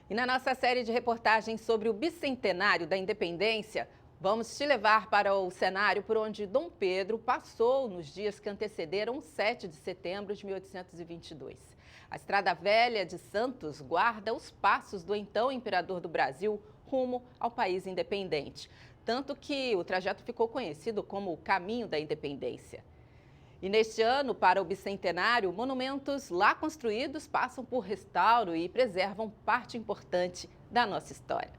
E na nossa série de reportagens sobre o bicentenário da independência, vamos te levar para o cenário por onde Dom Pedro passou nos dias que antecederam o 7 de setembro de 1822. A Estrada Velha de Santos guarda os passos do então imperador do Brasil rumo ao país independente. Tanto que o trajeto ficou conhecido como o Caminho da Independência. E neste ano, para o bicentenário, monumentos lá construídos passam por restauro e preservam parte importante da nossa história.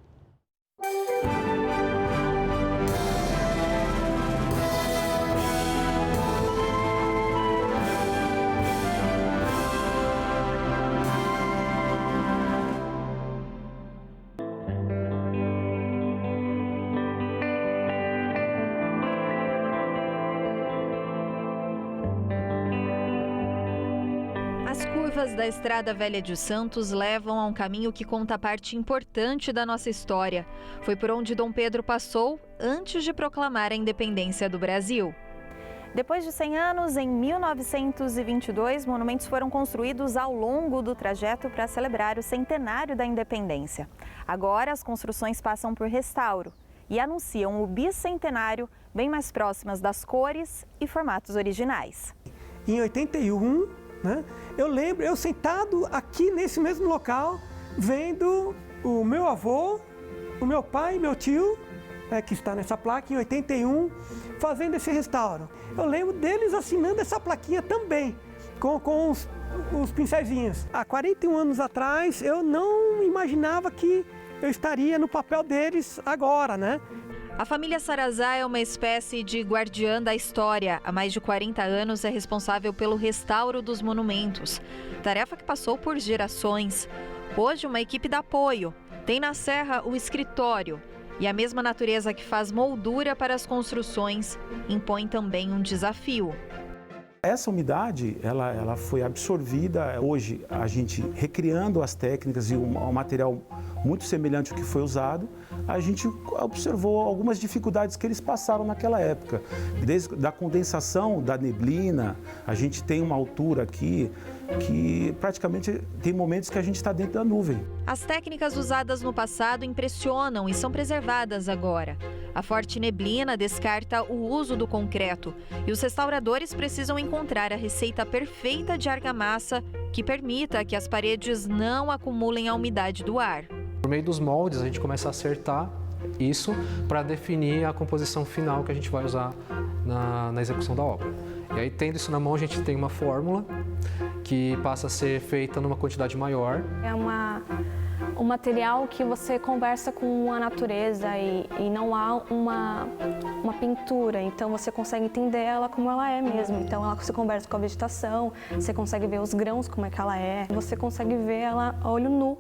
As curvas da Estrada Velha de Santos levam a um caminho que conta parte importante da nossa história. Foi por onde Dom Pedro passou antes de proclamar a independência do Brasil. Depois de 100 anos, em 1922, monumentos foram construídos ao longo do trajeto para celebrar o centenário da independência. Agora, as construções passam por restauro e anunciam o bicentenário bem mais próximas das cores e formatos originais. Em 81, eu lembro, eu sentado aqui nesse mesmo local, vendo o meu avô, o meu pai e meu tio, que está nessa placa, em 81, fazendo esse restauro. Eu lembro deles assinando essa plaquinha também, com os pincelzinhos. Há 41 anos atrás, eu não imaginava que eu estaria no papel deles agora, A família Sarazá é uma espécie de guardiã da história. Há mais de 40 anos é responsável pelo restauro dos monumentos. Tarefa que passou por gerações. Hoje, uma equipe dá apoio. Tem na Serra o escritório. E a mesma natureza que faz moldura para as construções impõe também um desafio. Essa umidade, ela foi absorvida. Hoje, a gente recriando as técnicas e um material muito semelhante ao que foi usado, a gente observou algumas dificuldades que eles passaram naquela época. Desde a condensação da neblina, a gente tem uma altura aqui que praticamente tem momentos que a gente está dentro da nuvem. As técnicas usadas no passado impressionam e são preservadas agora. A forte neblina descarta o uso do concreto e os restauradores precisam encontrar a receita perfeita de argamassa que permita que as paredes não acumulem a umidade do ar. Por meio dos moldes, a gente começa a acertar isso para definir a composição final que a gente vai usar na execução da obra. E aí, tendo isso na mão, a gente tem uma fórmula que passa a ser feita numa quantidade maior. É um material que você conversa com a natureza e não há uma pintura, então você consegue entender ela como ela é mesmo. Então você conversa com a vegetação, você consegue ver os grãos como é que ela é, você consegue ver ela a olho nu.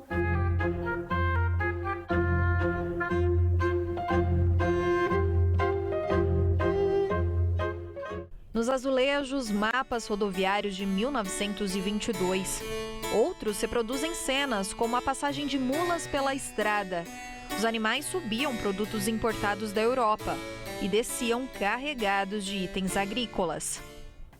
Nos azulejos, mapas rodoviários de 1922. Outros reproduzem cenas, como a passagem de mulas pela estrada. Os animais subiam produtos importados da Europa e desciam carregados de itens agrícolas.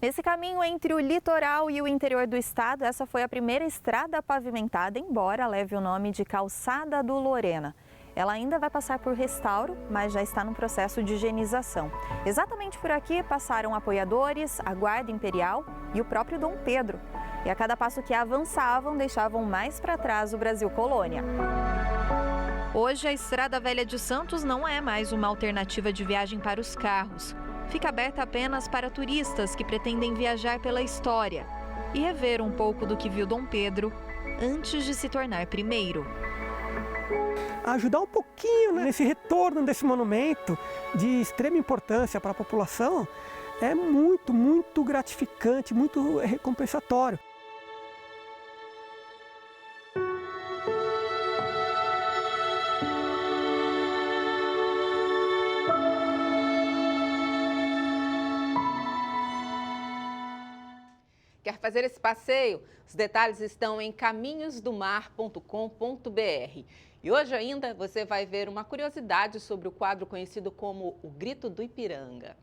Nesse caminho entre o litoral e o interior do estado, essa foi a primeira estrada pavimentada, embora leve o nome de Calçada do Lorena. Ela ainda vai passar por restauro, mas já está no processo de higienização. Exatamente por aqui passaram apoiadores, a Guarda Imperial e o próprio Dom Pedro. E a cada passo que avançavam, deixavam mais para trás o Brasil colônia. Hoje, a Estrada Velha de Santos não é mais uma alternativa de viagem para os carros. Fica aberta apenas para turistas que pretendem viajar pela história e rever um pouco do que viu Dom Pedro antes de se tornar primeiro. Ajudar um pouquinho nesse retorno desse monumento de extrema importância para a população é muito, muito gratificante, muito recompensatório. Quer fazer esse passeio? Os detalhes estão em caminhosdomar.com.br. E hoje ainda você vai ver uma curiosidade sobre o quadro conhecido como O Grito do Ipiranga.